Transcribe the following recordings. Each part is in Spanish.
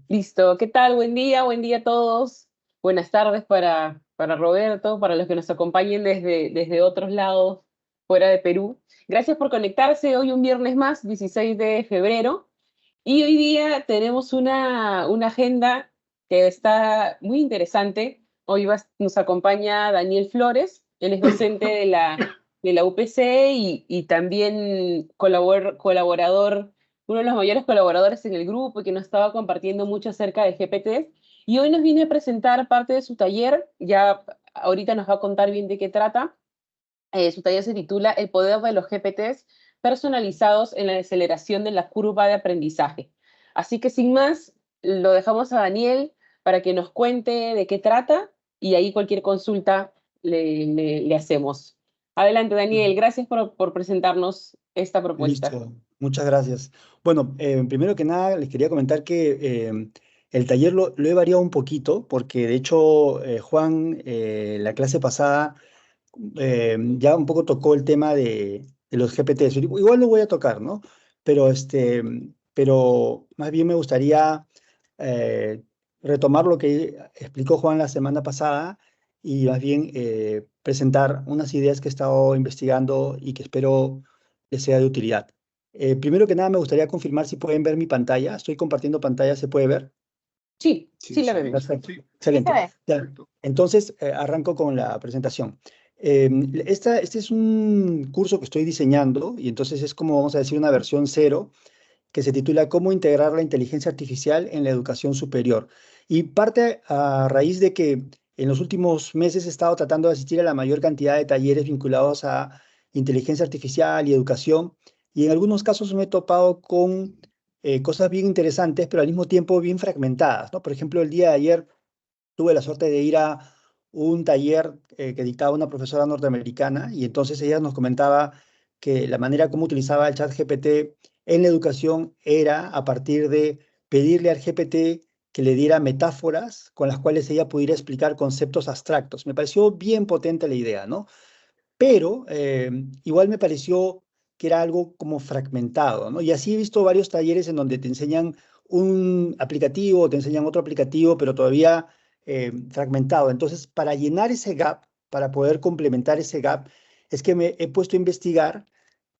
Listo, ¿qué tal? Buen día a todos. Buenas tardes para Roberto, para los que nos acompañen desde otros lados fuera de Perú. Gracias por conectarse hoy un viernes más, 16 de febrero. Y hoy día tenemos una agenda que está muy interesante. Hoy nos acompaña Daniel Flores, él es docente de la UPC y también colaborador, uno de los mayores colaboradores en el grupo y que nos estaba compartiendo mucho acerca de GPTs. Y hoy nos viene a presentar parte de su taller, ya ahorita nos va a contar bien de qué trata. Su taller se titula El poder de los GPTs personalizados en la aceleración de la curva de aprendizaje. Así que sin más, lo dejamos a Daniel para que nos cuente de qué trata y ahí cualquier consulta le hacemos. Adelante, Daniel. Gracias por presentarnos esta propuesta. Listo, muchas gracias. Bueno, primero que nada les quería comentar que el taller lo he variado un poquito porque de hecho Juan, la clase pasada, ya un poco tocó el tema de los GPTs. Igual lo voy a tocar, ¿no? Pero, pero más bien me gustaría eh, retomar lo que explicó Juan la semana pasada y más bien presentar unas ideas que he estado investigando y que espero les sea de utilidad. Primero que nada, me gustaría confirmar si pueden ver mi pantalla. Estoy compartiendo pantalla, ¿se puede ver? Sí, Sí, sí la sí, vemos. Perfecto, sí, Sí se excelente. ve. Ya, perfecto. entonces, arranco con la presentación. Este es un curso que estoy diseñando y entonces es como, vamos a decir, una versión cero que se titula Cómo integrar la inteligencia artificial en la educación superior. Y parte a raíz de que en los últimos meses he estado tratando de asistir a la mayor cantidad de talleres vinculados a inteligencia artificial y educación, y en algunos casos me he topado con cosas bien interesantes, pero al mismo tiempo bien fragmentadas, ¿no? Por ejemplo, el día de ayer tuve la suerte de ir a un taller que dictaba una profesora norteamericana y entonces ella nos comentaba que la manera como utilizaba el chat GPT en la educación era a partir de pedirle al GPT que le diera metáforas con las cuales ella pudiera explicar conceptos abstractos. Me pareció bien potente la idea, ¿no? Pero igual me pareció que era algo como fragmentado, ¿no? Y así he visto varios talleres en donde te enseñan un aplicativo, te enseñan otro aplicativo, pero todavía fragmentado. Entonces, para llenar ese gap, para poder complementar ese gap, es que me he puesto a investigar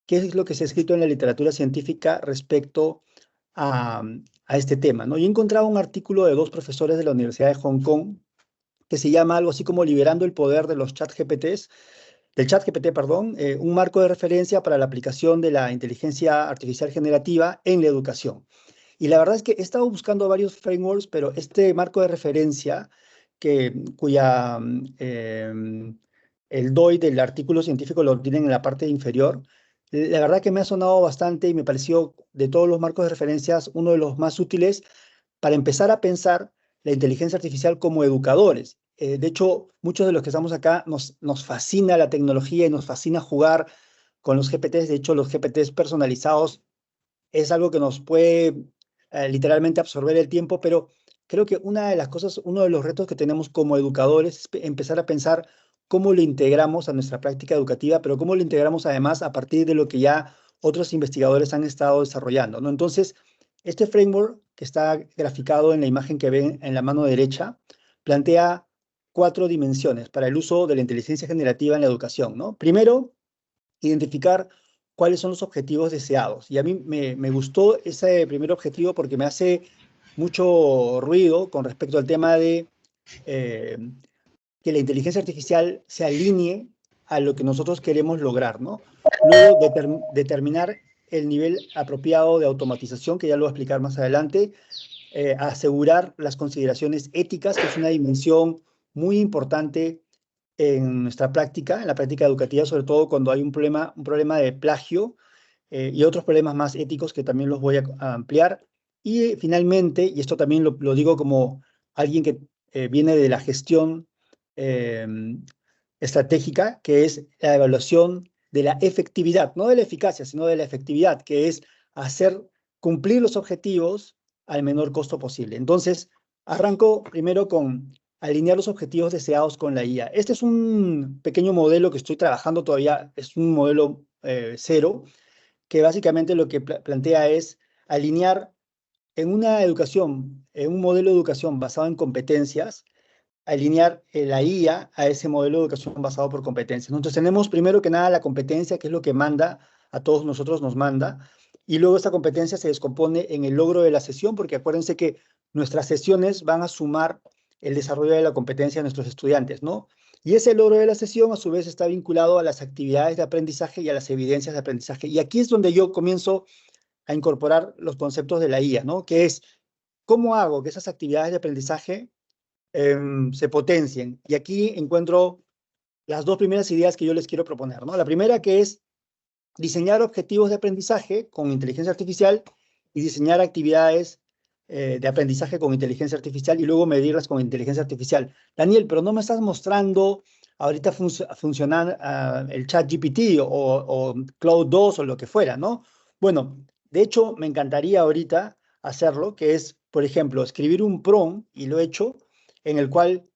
qué es lo que se ha escrito en la literatura científica respecto a, a este tema, ¿no? Y he encontrado un artículo de dos profesores de la Universidad de Hong Kong que se llama algo así como Liberando el poder de los chat GPTs del chat GPT, perdón, un marco de referencia para la aplicación de la inteligencia artificial generativa en la educación. Y la verdad es que he estado buscando varios frameworks, pero este marco de referencia, cuya el DOI del artículo científico lo tienen en la parte inferior, la verdad que me ha sonado bastante y me pareció de todos los marcos de referencias uno de los más útiles para empezar a pensar la inteligencia artificial como educadores. De hecho, muchos de los que estamos acá nos fascina la tecnología y nos fascina jugar con los GPTs. De hecho, los GPTs personalizados es algo que nos puede literalmente absorber el tiempo, pero creo que una de las cosas, uno de los retos que tenemos como educadores es empezar a pensar cómo lo integramos a nuestra práctica educativa, pero cómo lo integramos además a partir de lo que ya otros investigadores han estado desarrollando, ¿no? Entonces, este framework que está graficado en la imagen que ven en la mano derecha plantea cuatro dimensiones para el uso de la inteligencia generativa en la educación, ¿no? Primero, identificar cuáles son los objetivos deseados. Y a mí me gustó ese primer objetivo porque me hace mucho ruido con respecto al tema de eh, que la inteligencia artificial se alinee a lo que nosotros queremos lograr, ¿no? Luego, determinar el nivel apropiado de automatización, que ya lo voy a explicar más adelante, asegurar las consideraciones éticas, que es una dimensión muy importante en nuestra práctica, en la práctica educativa, sobre todo cuando hay un problema de plagio y otros problemas más éticos que también los voy a ampliar. Y finalmente, y esto también lo digo como alguien que viene de la gestión eh, estratégica, que es la evaluación de la efectividad, no de la eficacia, sino de la efectividad, que es hacer cumplir los objetivos al menor costo posible. Entonces, arranco primero con alinear los objetivos deseados con la IA. Este es un pequeño modelo que estoy trabajando todavía, es un modelo cero, que básicamente lo que plantea es alinear en una educación, en un modelo de educación basado en competencias, alinear la IA a ese modelo de educación basado por competencias. Entonces tenemos primero que nada la competencia, que es lo que manda, a todos nosotros nos manda, y luego esta competencia se descompone en el logro de la sesión, porque acuérdense que nuestras sesiones van a sumar el desarrollo de la competencia de nuestros estudiantes, ¿no? Y ese logro de la sesión a su vez está vinculado a las actividades de aprendizaje y a las evidencias de aprendizaje. Y aquí es donde yo comienzo a incorporar los conceptos de la IA, ¿no? Que es, ¿cómo hago que esas actividades de aprendizaje se potencien? Y aquí encuentro las dos primeras ideas que yo les quiero proponer, ¿no? La primera que es diseñar objetivos de aprendizaje con inteligencia artificial y diseñar actividades de aprendizaje con inteligencia artificial y luego medirlas con inteligencia artificial. Daniel, pero no me estás mostrando ahorita funcionar el chat GPT o Cloud 2 o lo que fuera, ¿no? Bueno, de hecho, me encantaría ahorita hacerlo, que es, por ejemplo, escribir un prompt, y lo he hecho, en el cual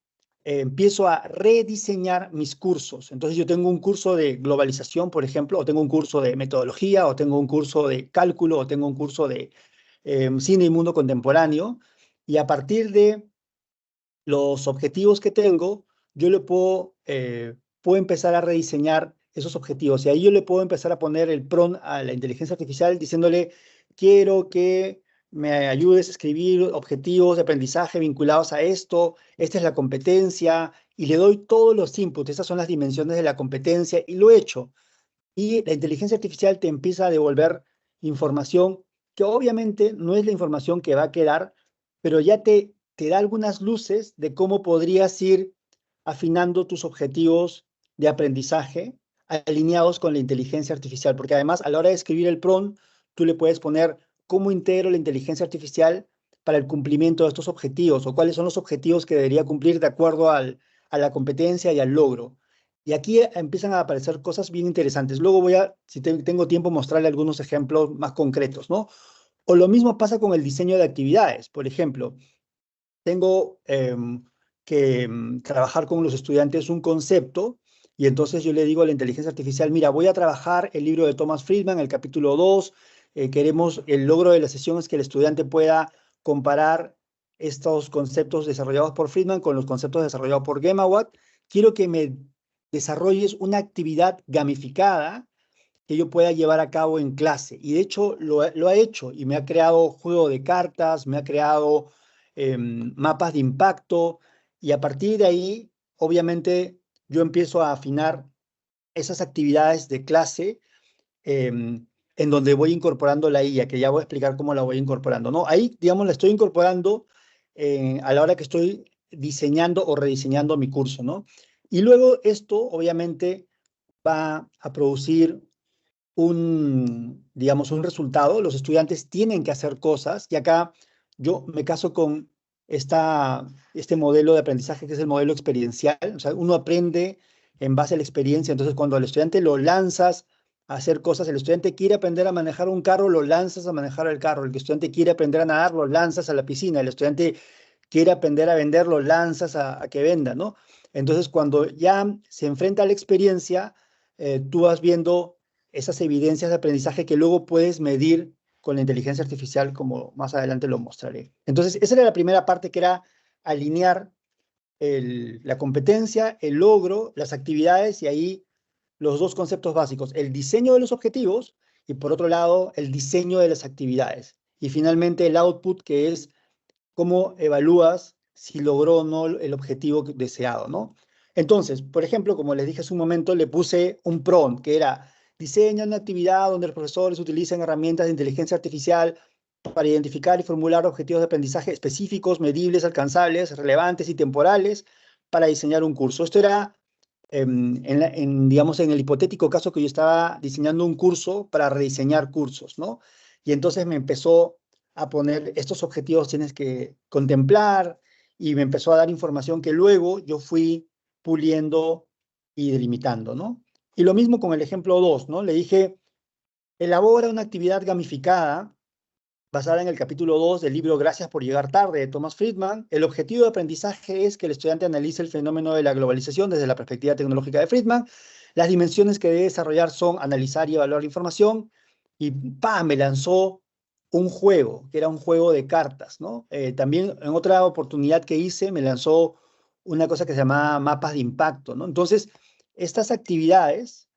empiezo a rediseñar mis cursos. Entonces yo tengo un curso de globalización, por ejemplo, o tengo un curso de metodología, o tengo un curso de cálculo, o tengo un curso de cine y mundo contemporáneo, y a partir de los objetivos que tengo, yo puedo empezar a rediseñar esos objetivos. Y ahí yo le puedo empezar a poner el prompt a la inteligencia artificial diciéndole, quiero que me ayudes a escribir objetivos de aprendizaje vinculados a esto, esta es la competencia, y le doy todos los inputs, esas son las dimensiones de la competencia, y lo he hecho. Y la inteligencia artificial te empieza a devolver información que obviamente no es la información que va a quedar, pero ya te da algunas luces de cómo podrías ir afinando tus objetivos de aprendizaje alineados con la inteligencia artificial, porque además a la hora de escribir el prompt, tú le puedes poner cómo integro la inteligencia artificial para el cumplimiento de estos objetivos o cuáles son los objetivos que debería cumplir de acuerdo a la competencia y al logro. Y aquí empiezan a aparecer cosas bien interesantes. Luego voy a, si tengo tiempo, mostrarle algunos ejemplos más concretos, ¿no? O lo mismo pasa con el diseño de actividades. Por ejemplo, tengo que trabajar con los estudiantes un concepto y entonces yo le digo a la inteligencia artificial, mira, voy a trabajar el libro de Thomas Friedman, el capítulo 2. Queremos, el logro de la sesión es que el estudiante pueda comparar estos conceptos desarrollados por Friedman con los conceptos desarrollados por Gemawat. Quiero que me desarrolles una actividad gamificada que yo pueda llevar a cabo en clase. Y de hecho lo ha hecho y me ha creado juego de cartas, me ha creado mapas de impacto y a partir de ahí, obviamente, yo empiezo a afinar esas actividades de clase en donde voy incorporando la IA, que ya voy a explicar cómo la voy incorporando, ¿no? Ahí, digamos, la estoy incorporando a la hora que estoy diseñando o rediseñando mi curso, ¿no? Y luego esto, obviamente, va a producir digamos, un resultado. Los estudiantes tienen que hacer cosas y acá yo me caso con este modelo de aprendizaje que es el modelo experiencial. O sea, uno aprende en base a la experiencia. Entonces, cuando al estudiante lo lanzas a hacer cosas, el estudiante quiere aprender a manejar un carro, lo lanzas a manejar el carro. El estudiante quiere aprender a nadar, lo lanzas a la piscina. El estudiante quiere aprender a vender, lo lanzas a que venda, ¿no? Entonces, cuando ya se enfrenta a la experiencia, tú vas viendo esas evidencias de aprendizaje que luego puedes medir con la inteligencia artificial, como más adelante lo mostraré. Entonces, esa era la primera parte, que era alinear la competencia, el logro, las actividades, y ahí los dos conceptos básicos, el diseño de los objetivos y por otro lado, el diseño de las actividades. Y finalmente el output, que es cómo evalúas si logró o no el objetivo deseado, ¿no? Entonces, por ejemplo, como les dije hace un momento, le puse un prompt que era diseña una actividad donde los profesores utilicen herramientas de inteligencia artificial para identificar y formular objetivos de aprendizaje específicos, medibles, alcanzables, relevantes y temporales para diseñar un curso. Esto era, digamos, en el hipotético caso que yo estaba diseñando un curso para rediseñar cursos, ¿no? Y entonces me empezó a poner estos objetivos tienes que contemplar y me empezó a dar información que luego yo fui puliendo y delimitando, ¿no? Y lo mismo con el ejemplo 2, ¿no? Le dije, elabora una actividad gamificada basada en el capítulo 2 del libro Gracias por llegar tarde de Thomas Friedman. El objetivo de aprendizaje es que el estudiante analice el fenómeno de la globalización desde la perspectiva tecnológica de Friedman. Las dimensiones que debe desarrollar son analizar y evaluar la información. Y ¡pam! Me lanzó un juego, que era un juego de cartas, ¿no? También en otra oportunidad que hice me lanzó una cosa que se llamaba mapas de impacto, ¿no? Entonces, estas actividades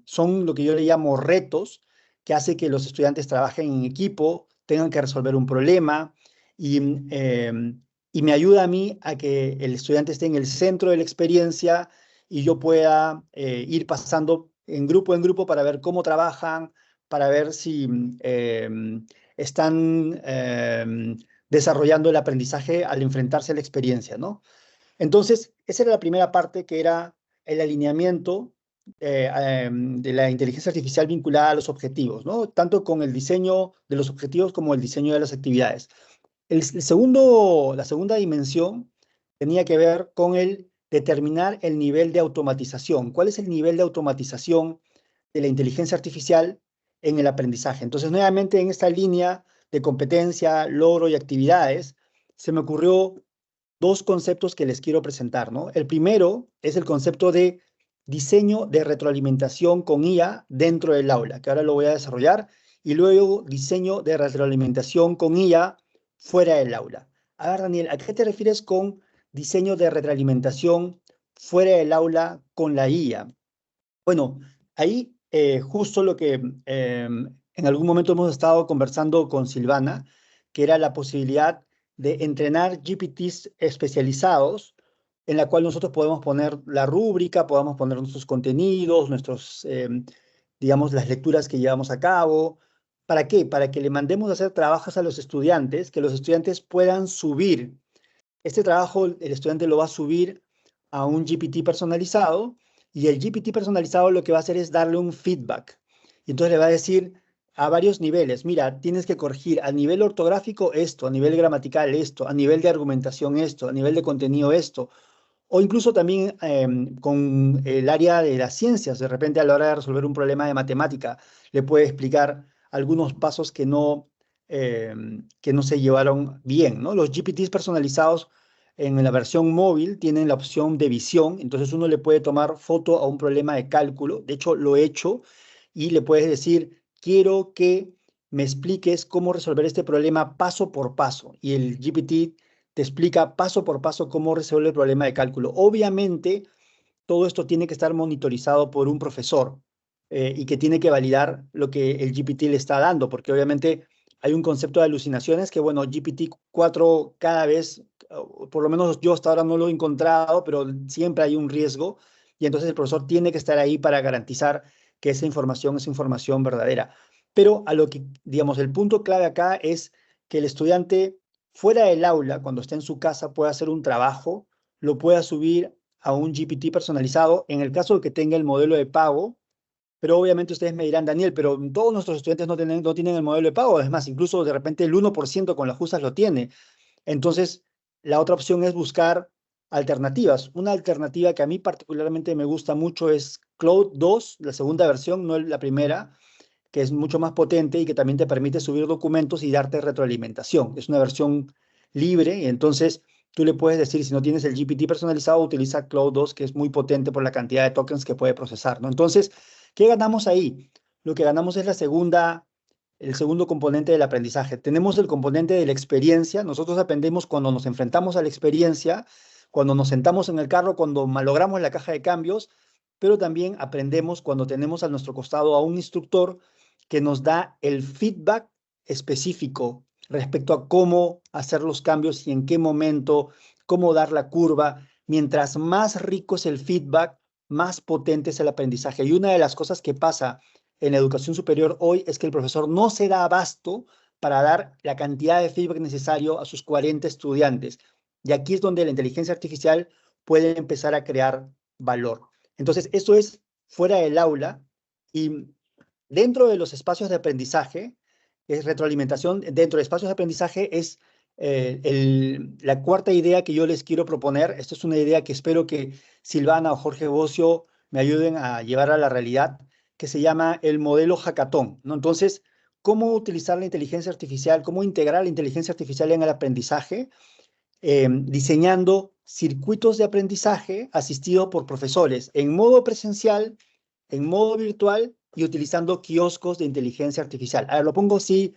son lo que yo le llamo retos, que hace que los estudiantes trabajen en equipo, tengan que resolver un problema y, y me ayuda a mí a que el estudiante esté en el centro de la experiencia y yo pueda ir pasando en grupo para ver cómo trabajan, para ver si están desarrollando el aprendizaje al enfrentarse a la experiencia, ¿no? Entonces, esa era la primera parte, que era el alineamiento de la inteligencia artificial vinculada a los objetivos, ¿no? Tanto con el diseño de los objetivos como el diseño de las actividades. La segunda dimensión tenía que ver con el determinar el nivel de automatización. ¿Cuál es el nivel de automatización de la inteligencia artificial en el aprendizaje? Entonces, nuevamente en esta línea de competencia, logro y actividades, se me ocurrió dos conceptos que les quiero presentar, ¿no? El primero es el concepto de diseño de retroalimentación con IA dentro del aula, que ahora lo voy a desarrollar, y luego diseño de retroalimentación con IA fuera del aula. A ver, Daniel, ¿a qué te refieres con diseño de retroalimentación fuera del aula con la IA? Bueno, ahí justo lo que en algún momento hemos estado conversando con Silvana, que era la posibilidad de entrenar GPTs especializados en la cual nosotros podemos poner la rúbrica, podamos poner nuestros contenidos, digamos, las lecturas que llevamos a cabo. ¿Para qué? Para que le mandemos a hacer trabajos a los estudiantes, que los estudiantes puedan subir. Este trabajo el estudiante lo va a subir a un GPT personalizado y el GPT personalizado lo que va a hacer es darle un feedback. Y entonces le va a decir a varios niveles, mira, tienes que corregir a nivel ortográfico esto, a nivel gramatical esto, a nivel de argumentación esto, a nivel de contenido esto, o incluso también con el área de las ciencias, de repente a la hora de resolver un problema de matemática, le puede explicar algunos pasos que no se llevaron bien, ¿no? Los GPTs personalizados en la versión móvil tienen la opción de visión, entonces uno le puede tomar foto a un problema de cálculo, de hecho lo he hecho, y le puedes decir, quiero que me expliques cómo resolver este problema paso por paso, y el GPT te explica paso por paso cómo resolver el problema de cálculo. Obviamente, todo esto tiene que estar monitorizado por un profesor y que tiene que validar lo que el GPT le está dando, porque obviamente hay un concepto de alucinaciones que, bueno, GPT-4 cada vez, por lo menos yo hasta ahora no lo he encontrado, pero siempre hay un riesgo y entonces el profesor tiene que estar ahí para garantizar que esa información es información verdadera. Pero a lo que, digamos, el punto clave acá es que el estudiante fuera del aula, cuando esté en su casa, pueda hacer un trabajo, lo pueda subir a un GPT personalizado en el caso de que tenga el modelo de pago, pero obviamente ustedes me dirán, Daniel, pero todos nuestros estudiantes no tienen el modelo de pago, es más, incluso de repente el 1% con las justas lo tiene. Entonces, la otra opción es buscar alternativas. Una alternativa que a mí particularmente me gusta mucho es Cloud 2, la segunda versión, no la primera, que es mucho más potente y que también te permite subir documentos y darte retroalimentación. Es una versión libre y entonces tú le puedes decir, si no tienes el GPT personalizado, utiliza Cloud 2, que es muy potente por la cantidad de tokens que puede procesar, ¿no? Entonces, ¿qué ganamos ahí? Lo que ganamos es el segundo componente del aprendizaje. Tenemos el componente de la experiencia. Nosotros aprendemos cuando nos enfrentamos a la experiencia, cuando nos sentamos en el carro, cuando malogramos la caja de cambios, pero también aprendemos cuando tenemos a nuestro costado a un instructor que nos da el feedback específico respecto a cómo hacer los cambios y en qué momento, cómo dar la curva. Mientras más rico es el feedback, más potente es el aprendizaje. Y una de las cosas que pasa en la educación superior hoy es que el profesor no se da abasto para dar la cantidad de feedback necesario a sus 40 estudiantes. Y aquí es donde la inteligencia artificial puede empezar a crear valor. Entonces, esto es fuera del aula y dentro de los espacios de aprendizaje, es retroalimentación, dentro de espacios de aprendizaje es la cuarta idea que yo les quiero proponer. Esta es una idea que espero que Silvana o Jorge Bocio me ayuden a llevar a la realidad, que se llama el modelo hackathon, ¿no? Entonces, ¿cómo utilizar la inteligencia artificial, cómo integrar la inteligencia artificial en el aprendizaje? Diseñando circuitos de aprendizaje asistidos por profesores en modo presencial, en modo virtual y utilizando kioscos de inteligencia artificial. A ver, lo pongo así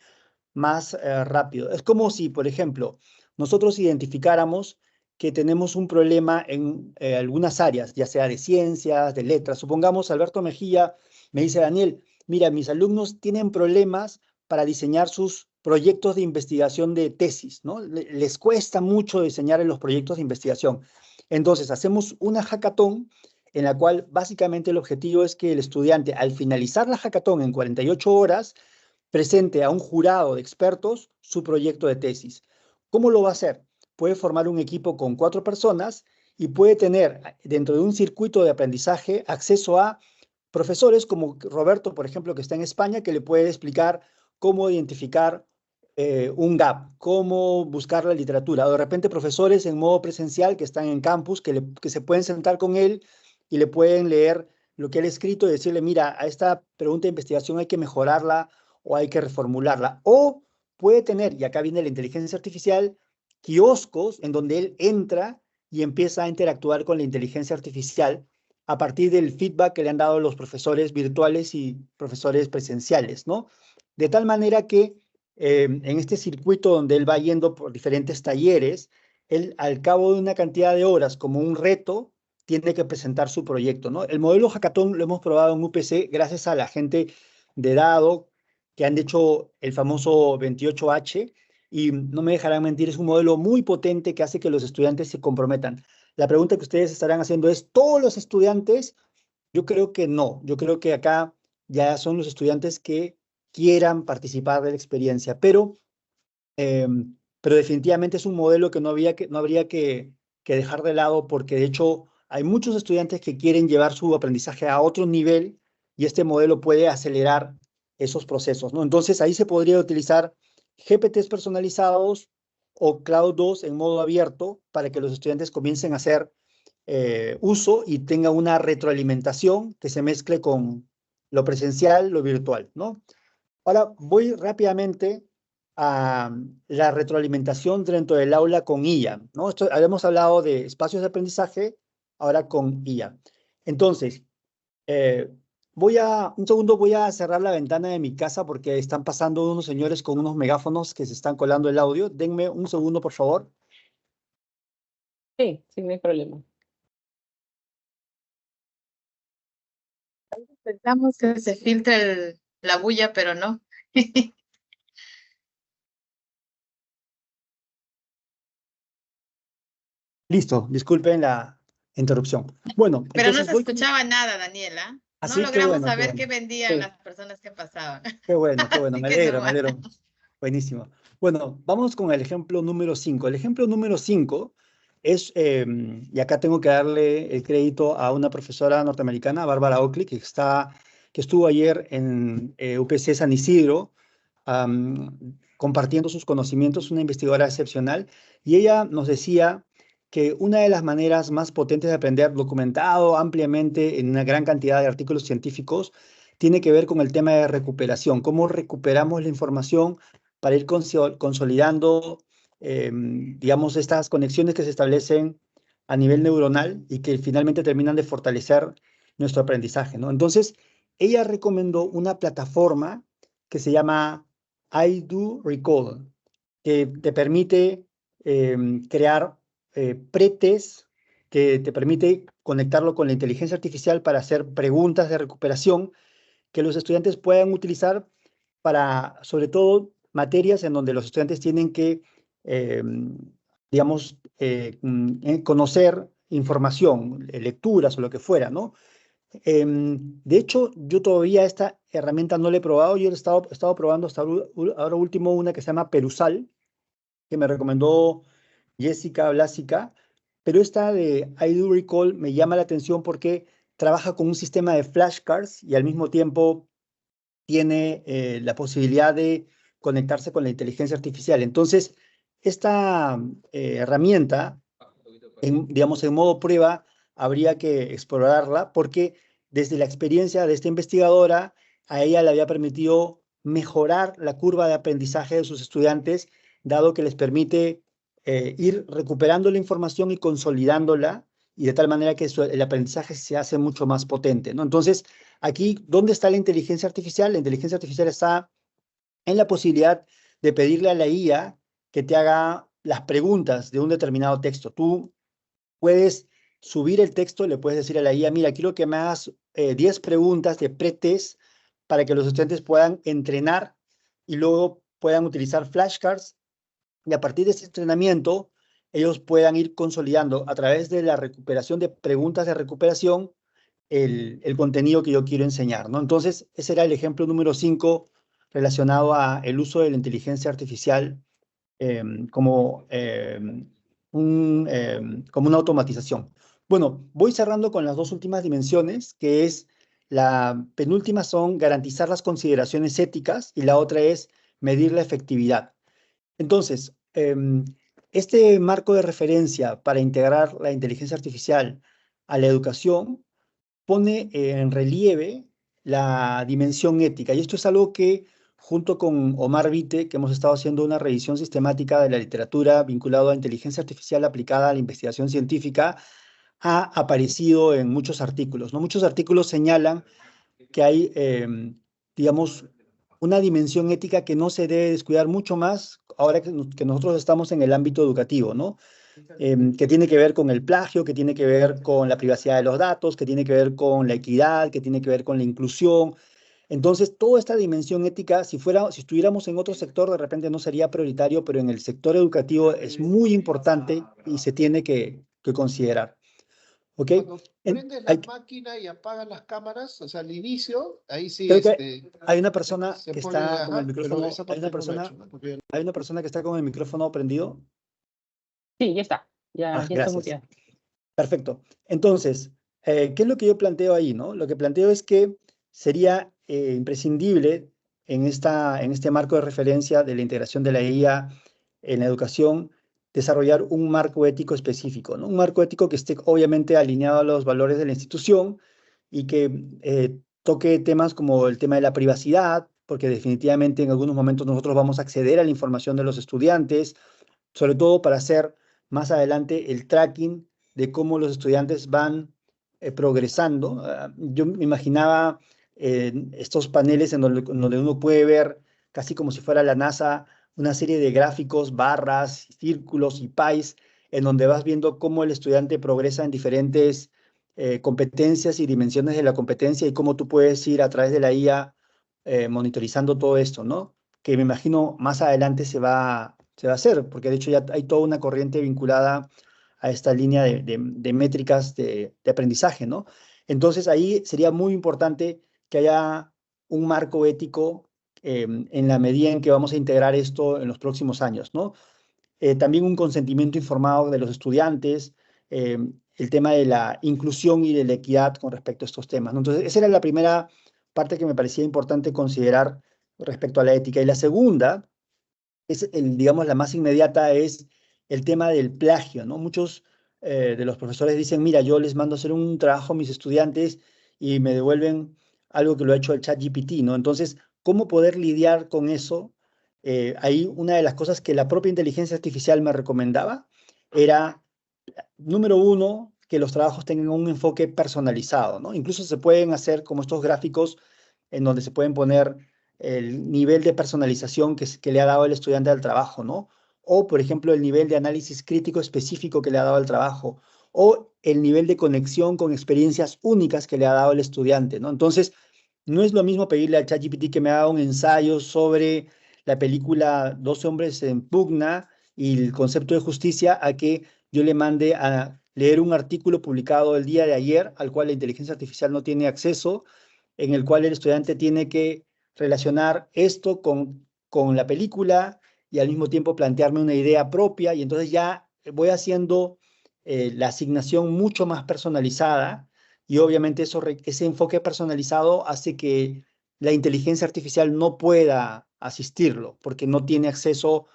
más rápido. Es como si, por ejemplo, nosotros identificáramos que tenemos un problema en algunas áreas, ya sea de ciencias, de letras. Supongamos, Alberto Mejía me dice, Daniel, mira, mis alumnos tienen problemas para diseñar sus proyectos de investigación de tesis, ¿no? Les cuesta mucho diseñar en los proyectos de investigación. Entonces, hacemos una hackathon en la cual básicamente el objetivo es que el estudiante, al finalizar la hackathon en 48 horas, presente a un jurado de expertos su proyecto de tesis. ¿Cómo lo va a hacer? Puede formar un equipo con 4 personas y puede tener dentro de un circuito de aprendizaje acceso a profesores como Roberto, por ejemplo, que está en España, que le puede explicar cómo identificar un gap, cómo buscar la literatura, o de repente profesores en modo presencial que están en campus, que se pueden sentar con él y le pueden leer lo que él ha escrito y decirle, mira, a esta pregunta de investigación hay que mejorarla o hay que reformularla. O puede tener, y acá viene la inteligencia artificial, kioscos en donde él entra y empieza a interactuar con la inteligencia artificial a partir del feedback que le han dado los profesores virtuales y profesores presenciales, ¿no? De tal manera que en este circuito donde él va yendo por diferentes talleres, él al cabo de una cantidad de horas, como un reto, tiene que presentar su proyecto, ¿no? El modelo Hackathon lo hemos probado en UPC gracias a la gente de Dado que han hecho el famoso 28H y no me dejarán mentir, es un modelo muy potente que hace que los estudiantes se comprometan. La pregunta que ustedes estarán haciendo es, ¿todos los estudiantes? Yo creo que no, yo creo que acá ya son los estudiantes que quieran participar de la experiencia, eh, pero definitivamente es un modelo que no habría que dejar de lado porque de hecho hay muchos estudiantes que quieren llevar su aprendizaje a otro nivel y este modelo puede acelerar esos procesos, ¿no? Entonces ahí se podría utilizar GPTs personalizados o Cloud 2 en modo abierto para que los estudiantes comiencen a hacer uso y tenga una retroalimentación que se mezcle con lo presencial, lo virtual, ¿no? Ahora voy rápidamente a la retroalimentación dentro del aula con IA, ¿no? Habíamos hablado de espacios de aprendizaje, ahora con IA. Entonces, eh, un segundo, voy a cerrar la ventana de mi casa porque están pasando unos señores con unos megáfonos que se están colando el audio. Denme un segundo, por favor. Sí, sí, no hay problema. Pensamos que se filtra la bulla, pero no. Listo, disculpen la interrupción. Bueno, Pero no entonces se voy. escuchaba nada, Daniela. No Así, qué logramos bueno, qué saber bueno. qué vendían Qué, las personas que pasaban. qué bueno, qué bueno. Así que no Me más. alegro. Buenísimo. Bueno, vamos con el ejemplo número 5. El ejemplo número 5 es, y acá tengo que darle el crédito a una profesora norteamericana, Bárbara Oakley, que estuvo ayer en UPC San Isidro, compartiendo sus conocimientos, una investigadora excepcional, y ella nos decía que una de las maneras más potentes de aprender, documentado ampliamente en una gran cantidad de artículos científicos, tiene que ver con el tema de recuperación, cómo recuperamos la información para ir consolidando, digamos, estas conexiones que se establecen a nivel neuronal y que finalmente terminan de fortalecer nuestro aprendizaje, ¿no? Entonces, ella recomendó una plataforma que se llama I Do Recall, que te permite crear pretes, que te permite conectarlo con la inteligencia artificial para hacer preguntas de recuperación que los estudiantes puedan utilizar para, sobre todo, materias en donde los estudiantes tienen que, eh, digamos, conocer información, lecturas o lo que fuera, ¿no? De hecho, yo todavía esta herramienta no la he probado. Yo he estado probando hasta ahora último una que se llama Perusal, que me recomendó Jessica Blásica, pero esta de I Do Recall me llama la atención porque trabaja con un sistema de flashcards y al mismo tiempo tiene la posibilidad de conectarse con la inteligencia artificial. Entonces, esta herramienta, digamos, en modo prueba, habría que explorarla porque desde la experiencia de esta investigadora, a ella le había permitido mejorar la curva de aprendizaje de sus estudiantes, dado que les permite ir recuperando la información y consolidándola, y de tal manera que el aprendizaje se hace mucho más potente, ¿no? Entonces, aquí, ¿dónde está la inteligencia artificial? La inteligencia artificial está en la posibilidad de pedirle a la IA que te haga las preguntas de un determinado texto. Tú puedes subir el texto, le puedes decir a la IA, mira, quiero que me hagas 10 preguntas de pretest para que los estudiantes puedan entrenar y luego puedan utilizar flashcards y a partir de ese entrenamiento ellos puedan ir consolidando a través de la recuperación de preguntas de recuperación el contenido que yo quiero enseñar, ¿no? Entonces, ese era el ejemplo número 5 relacionado a el uso de la inteligencia artificial como, como una automatización. Bueno, voy cerrando con las dos últimas dimensiones, que es la penúltima son garantizar las consideraciones éticas y la otra es medir la efectividad. Entonces, este marco de referencia para integrar la inteligencia artificial a la educación pone en relieve la dimensión ética. Y esto es algo que, junto con Omar Vite, que hemos estado haciendo una revisión sistemática de la literatura vinculada a inteligencia artificial aplicada a la investigación científica, ha aparecido en muchos artículos, ¿no? Muchos artículos señalan que hay, digamos, una dimensión ética que no se debe descuidar mucho más ahora que nosotros estamos en el ámbito educativo, ¿no? Que tiene que ver con el plagio, que tiene que ver con la privacidad de los datos, que tiene que ver con la equidad, que tiene que ver con la inclusión. Entonces, toda esta dimensión ética, si estuviéramos en otro sector, de repente no sería prioritario, pero en el sector educativo es muy importante y se tiene que considerar. ¿Ok? Cuando prendes la Hay, máquina y apagas las cámaras, o sea, al inicio, ahí sí creo que hay una persona se que pone, está con el ajá, pero micrófono, esa parte no lo he hecho, ¿no? Porque hay una persona que está con el micrófono prendido. Sí, ya está. Ya está Gracias. muteado. Perfecto. Entonces, ¿qué es lo que yo planteo ahí, no? Lo que planteo es que sería imprescindible en este marco de referencia de la integración de la IA en la educación, desarrollar un marco ético específico, ¿no? Un marco ético que esté obviamente alineado a los valores de la institución y que toque temas como el tema de la privacidad, porque definitivamente en algunos momentos nosotros vamos a acceder a la información de los estudiantes, sobre todo para hacer más adelante el tracking de cómo los estudiantes van progresando. Yo me imaginaba estos paneles en donde uno puede ver, casi como si fuera la NASA, una serie de gráficos, barras, círculos y pies, en donde vas viendo cómo el estudiante progresa en diferentes competencias y dimensiones de la competencia y cómo tú puedes ir a través de la IA monitorizando todo esto, ¿no? Que me imagino más adelante se va a hacer, porque de hecho ya hay toda una corriente vinculada a esta línea de métricas de aprendizaje, ¿no? Entonces ahí sería muy importante que haya un marco ético en la medida en que vamos a integrar esto en los próximos años, ¿no? También un consentimiento informado de los estudiantes, el tema de la inclusión y de la equidad con respecto a estos temas, ¿no? Entonces, esa era la primera parte que me parecía importante considerar respecto a la ética. Y la segunda, digamos, la más inmediata, es el tema del plagio, ¿no? Muchos de los profesores dicen, mira, yo les mando a hacer un trabajo a mis estudiantes y me devuelven algo que lo ha hecho el ChatGPT, ¿no? Entonces, ¿cómo poder lidiar con eso? Ahí una de las cosas que la propia inteligencia artificial me recomendaba era, número uno, que los trabajos tengan un enfoque personalizado, ¿no? Incluso se pueden hacer como estos gráficos en donde se pueden poner el nivel de personalización que le ha dado el estudiante al trabajo, ¿no? O, por ejemplo, el nivel de análisis crítico específico que le ha dado al trabajo, o el nivel de conexión con experiencias únicas que le ha dado el estudiante, ¿no? Entonces, no es lo mismo pedirle al ChatGPT que me haga un ensayo sobre la película 12 hombres en pugna y el concepto de justicia a que yo le mande a leer un artículo publicado el día de ayer al cual la inteligencia artificial no tiene acceso, en el cual el estudiante tiene que relacionar esto con la película y al mismo tiempo plantearme una idea propia y entonces ya voy haciendo la asignación mucho más personalizada y obviamente ese enfoque personalizado hace que la inteligencia artificial no pueda asistirlo porque no tiene acceso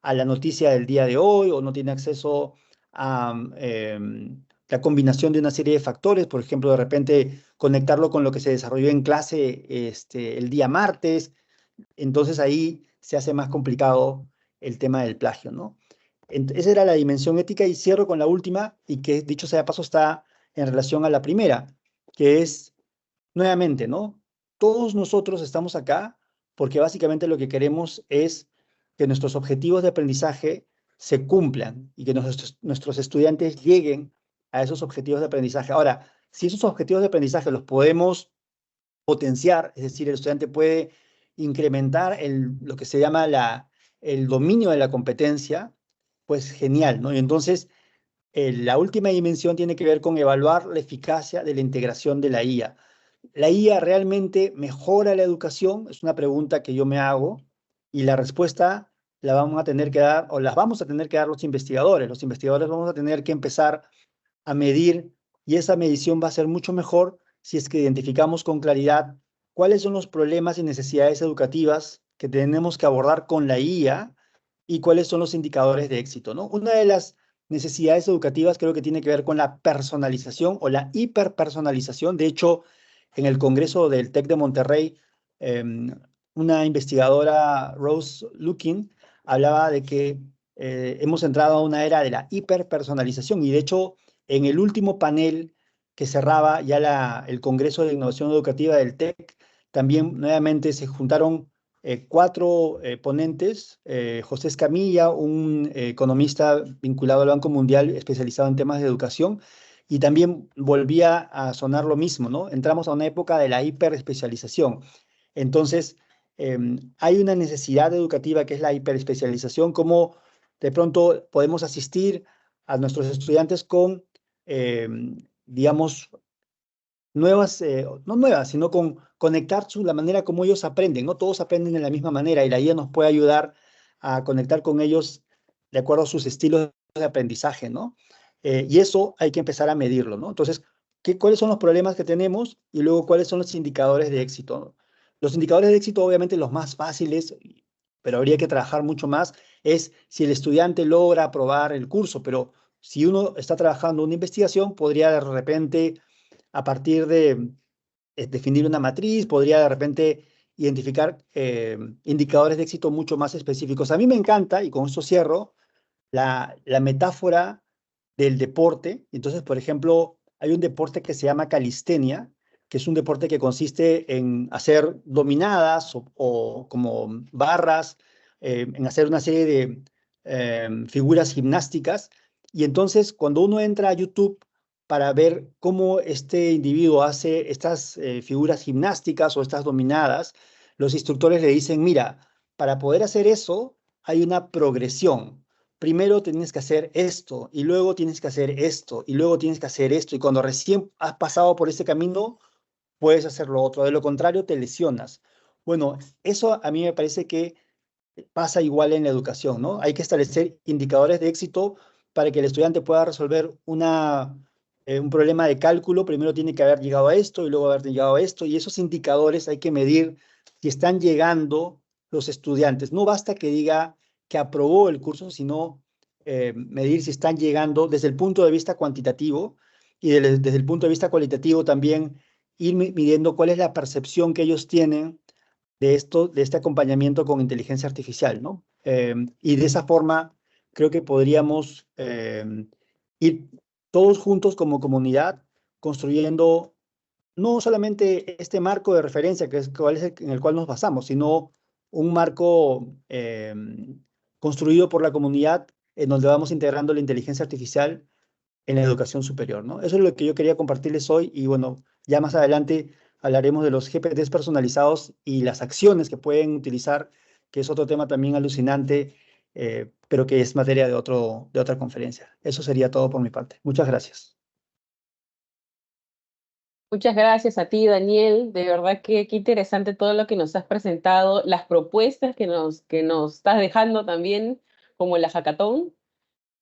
a la noticia del día de hoy o no tiene acceso a la combinación de una serie de factores, por ejemplo, de repente conectarlo con lo que se desarrolló en clase el día martes, entonces ahí se hace más complicado el tema del plagio, ¿no? Esa era la dimensión ética y cierro con la última y que dicho sea de paso está en relación a la primera, que es nuevamente, ¿no? Todos nosotros estamos acá porque básicamente lo que queremos es que nuestros objetivos de aprendizaje se cumplan y que nuestros estudiantes lleguen a esos objetivos de aprendizaje. Ahora, si esos objetivos de aprendizaje los podemos potenciar, es decir, el estudiante puede incrementar lo que se llama el dominio de la competencia, pues genial, ¿no? Y entonces, la última dimensión tiene que ver con evaluar la eficacia de la integración de la IA. ¿La IA realmente mejora la educación? Es una pregunta que yo me hago y la respuesta la vamos a tener que dar, o las vamos a tener que dar los investigadores. Los investigadores vamos a tener que empezar a medir y esa medición va a ser mucho mejor si es que identificamos con claridad cuáles son los problemas y necesidades educativas que tenemos que abordar con la IA y cuáles son los indicadores de éxito, ¿no? Una de las necesidades educativas creo que tiene que ver con la personalización o la hiperpersonalización. De hecho, en el Congreso del TEC de Monterrey, una investigadora, Rose Lukin, hablaba de que hemos entrado a una era de la hiperpersonalización y de hecho en el último panel que cerraba ya el Congreso de Innovación Educativa del TEC, también nuevamente se juntaron 4 ponentes, José Escamilla, un economista vinculado al Banco Mundial especializado en temas de educación, y también volvía a sonar lo mismo, ¿no? Entramos a una época de la hiperespecialización. Entonces, hay una necesidad educativa que es la hiperespecialización, como de pronto podemos asistir a nuestros estudiantes con, digamos, no nuevas, sino con conectar la manera como ellos aprenden, no todos aprenden de la misma manera y la IA nos puede ayudar a conectar con ellos de acuerdo a sus estilos de aprendizaje, ¿no? Y eso hay que empezar a medirlo, ¿no? Entonces, ¿cuáles son los problemas que tenemos? Y luego, ¿cuáles son los indicadores de éxito? Los indicadores de éxito, obviamente, los más fáciles, pero habría que trabajar mucho más, es si el estudiante logra aprobar el curso, pero si uno está trabajando una investigación, podría de repente a partir de definir una matriz, podría de repente identificar indicadores de éxito mucho más específicos. A mí me encanta, y con esto cierro, la metáfora del deporte. Entonces, por ejemplo, hay un deporte que se llama calistenia, que es un deporte que consiste en hacer dominadas o como barras, en hacer una serie de figuras gimnásticas. Y entonces, cuando uno entra a YouTube para ver cómo este individuo hace estas figuras gimnásticas o estas dominadas, los instructores le dicen, mira, para poder hacer eso hay una progresión. Primero tienes que hacer esto, y luego tienes que hacer esto, y luego tienes que hacer esto, y cuando recién has pasado por ese camino, puedes hacer lo otro. De lo contrario, te lesionas. Bueno, eso a mí me parece que pasa igual en la educación, ¿no? Hay que establecer indicadores de éxito para que el estudiante pueda resolver un problema de cálculo. Primero tiene que haber llegado a esto y luego haber llegado a esto, y esos indicadores hay que medir si están llegando los estudiantes. No basta que diga que aprobó el curso, sino medir si están llegando desde el punto de vista cuantitativo y desde el punto de vista cualitativo también ir midiendo cuál es la percepción que ellos tienen de este acompañamiento con inteligencia artificial, ¿no? Y de esa forma creo que podríamos ir todos juntos como comunidad construyendo no solamente este marco de referencia que es, en el cual nos basamos, sino un marco construido por la comunidad en donde vamos integrando la inteligencia artificial en la educación superior, ¿no? Eso es lo que yo quería compartirles hoy y bueno, ya más adelante hablaremos de los GPTs personalizados y las acciones que pueden utilizar, que es otro tema también alucinante, pero que es materia de otra conferencia. Eso sería todo por mi parte. Muchas gracias. Muchas gracias a ti, Daniel. De verdad que qué interesante todo lo que nos has presentado, las propuestas que nos estás dejando también, como la hackathon.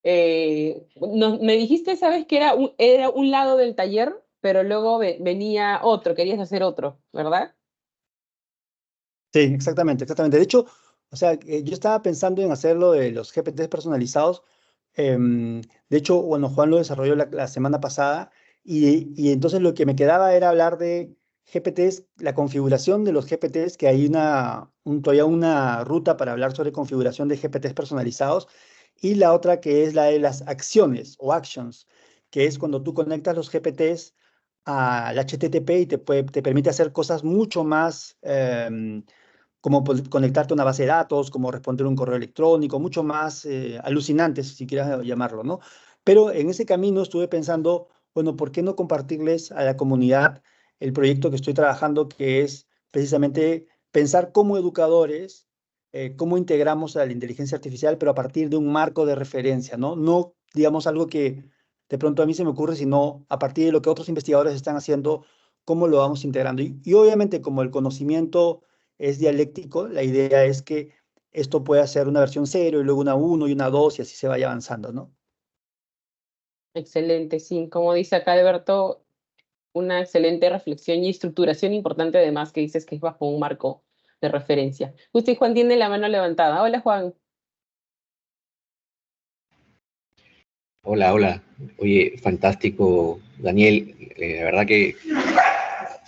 Me dijiste, ¿sabes? Que era un lado del taller, pero luego venía otro, querías hacer otro, ¿verdad? Sí, exactamente, exactamente. De hecho, o sea, yo estaba pensando en hacerlo de los GPTs personalizados. De hecho, bueno, Juan lo desarrolló la semana pasada y entonces lo que me quedaba era hablar de GPTs, la configuración de los GPTs, que hay todavía una ruta para hablar sobre configuración de GPTs personalizados, y la otra que es la de las acciones o actions, que es cuando tú conectas los GPTs al HTTP y te permite hacer cosas mucho más como conectarte a una base de datos, como responder un correo electrónico, mucho más alucinantes, si quieres llamarlo, ¿no? Pero en ese camino estuve pensando, bueno, ¿por qué no compartirles a la comunidad el proyecto que estoy trabajando, que es precisamente pensar como educadores, cómo integramos a la inteligencia artificial, pero a partir de un marco de referencia, ¿no? No, digamos, algo que de pronto a mí se me ocurre, sino a partir de lo que otros investigadores están haciendo, cómo lo vamos integrando. Y obviamente, como el conocimiento es dialéctico, la idea es que esto pueda ser una versión 0 y luego una 1 y una 2 y así se vaya avanzando, ¿no? Excelente, sí. Como dice acá Alberto, una excelente reflexión y estructuración importante además que dices que es bajo un marco de referencia. Usted, Juan, tiene la mano levantada. Hola, Juan. Hola, hola. Oye, fantástico, Daniel. La verdad que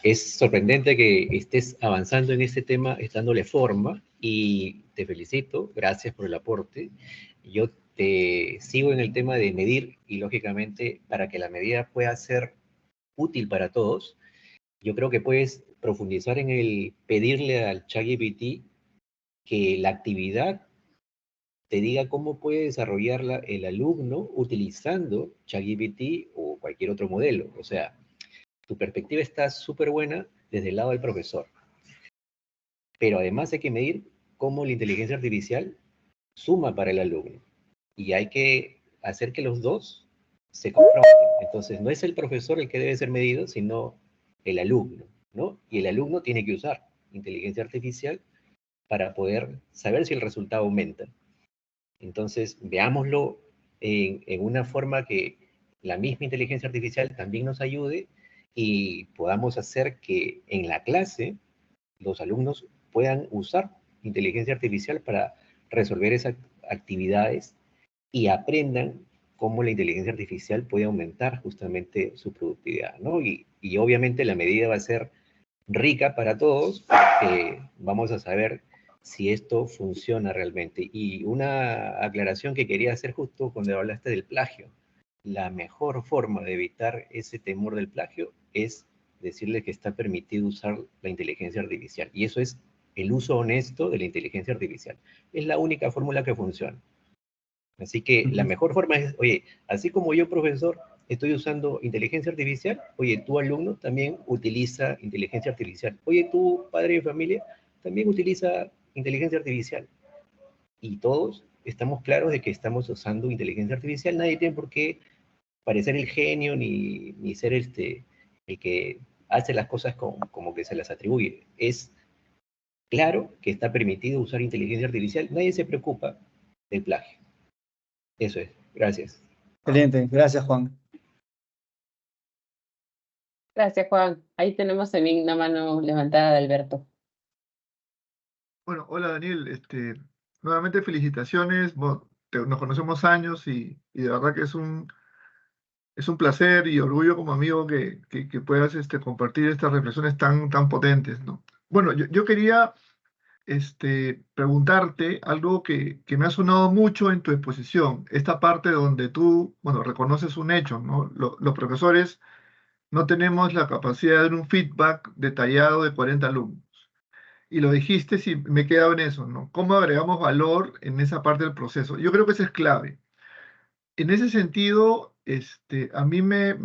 es sorprendente que estés avanzando en este tema, dándole forma, y te felicito, gracias por el aporte. Yo te sigo en el tema de medir y, lógicamente, para que la medida pueda ser útil para todos, yo creo que puedes profundizar en el pedirle al ChatGPT que la actividad te diga cómo puede desarrollarla el alumno utilizando ChatGPT o cualquier otro modelo. O sea, tu perspectiva está súper buena desde el lado del profesor, pero además hay que medir cómo la inteligencia artificial suma para el alumno y hay que hacer que los dos se confronten. Entonces, no es el profesor el que debe ser medido, sino el alumno, ¿no? Y el alumno tiene que usar inteligencia artificial para poder saber si el resultado aumenta. Entonces, veámoslo en una forma que la misma inteligencia artificial también nos ayude y podamos hacer que en la clase los alumnos puedan usar inteligencia artificial para resolver esas actividades y aprendan cómo la inteligencia artificial puede aumentar justamente su productividad, ¿no? Y obviamente la medida va a ser rica para todos, porque vamos a saber si esto funciona realmente. Y una aclaración que quería hacer justo cuando hablaste del plagio. La mejor forma de evitar ese temor del plagio es decirle que está permitido usar la inteligencia artificial. Y eso es el uso honesto de la inteligencia artificial. Es la única fórmula que funciona. Así que la mejor forma es, oye, así como yo, profesor, estoy usando inteligencia artificial, oye, tu alumno también utiliza inteligencia artificial. Oye, tu padre de familia también utiliza inteligencia artificial. Y todos estamos claros de que estamos usando inteligencia artificial. Nadie tiene por qué parecer el genio ni ser el que hace las cosas como que se las atribuye. Es claro que está permitido usar inteligencia artificial. Nadie se preocupa del plagio. Eso es. Gracias. Excelente, gracias, Juan. Gracias, Juan. Ahí tenemos también una mano levantada de Alberto. Bueno, hola Daniel, nuevamente felicitaciones. Bueno, nos conocemos años y de verdad que es un placer y orgullo como amigo que puedas compartir estas reflexiones tan potentes, ¿no? Bueno, yo quería preguntarte algo que me ha sonado mucho en tu exposición, esta parte donde tú, bueno, reconoces un hecho, ¿no? Los profesores no tenemos la capacidad de dar un feedback detallado de 40 alumnos. Y lo dijiste, sí, me he quedado en eso, ¿no? ¿Cómo agregamos valor en esa parte del proceso? Yo creo que eso es clave. En ese sentido, a mí me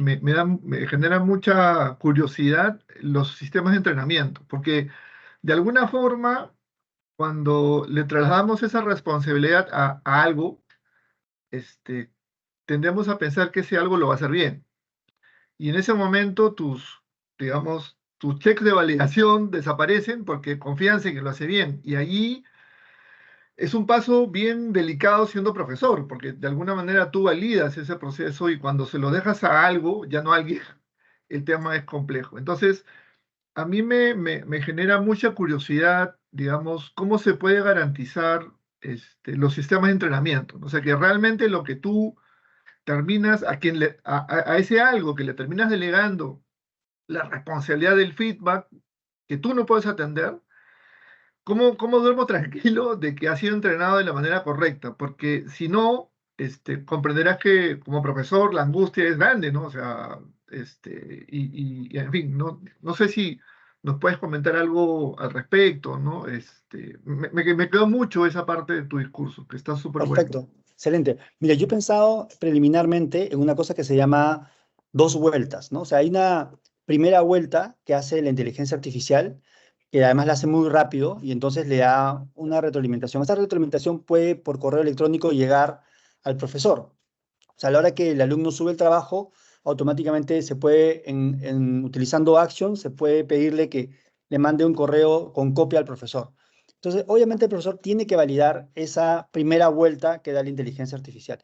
genera mucha curiosidad los sistemas de entrenamiento, porque de alguna forma, cuando le trasladamos esa responsabilidad a algo, este, tendemos a pensar que ese algo lo va a hacer bien. Y en ese momento digamos, tus checks de validación desaparecen porque confían en que lo hace bien. Y allí es un paso bien delicado siendo profesor, porque de alguna manera tú validas ese proceso y cuando se lo dejas a algo, ya no a alguien, el tema es complejo. Entonces, a mí me genera mucha curiosidad, digamos, cómo se puede garantizar los sistemas de entrenamiento. O sea, que realmente lo que tú terminas, a ese algo que le terminas delegando la responsabilidad del feedback que tú no puedes atender, ¿cómo duermo tranquilo de que ha sido entrenado de la manera correcta? Porque si no, comprenderás que como profesor la angustia es grande, ¿no? O sea, en fin, no sé si nos puedes comentar algo al respecto, ¿no? Me quedó mucho esa parte de tu discurso, que está súper bueno. Perfecto, excelente. Mira, yo he pensado preliminarmente en una cosa que se llama dos vueltas, ¿no? O sea, hay una primera vuelta que hace la inteligencia artificial, que además la hace muy rápido y entonces le da una retroalimentación. Esta retroalimentación puede por correo electrónico llegar al profesor. O sea, a la hora que el alumno sube el trabajo, automáticamente se puede, utilizando Action, se puede pedirle que le mande un correo con copia al profesor. Entonces, obviamente el profesor tiene que validar esa primera vuelta que da la inteligencia artificial.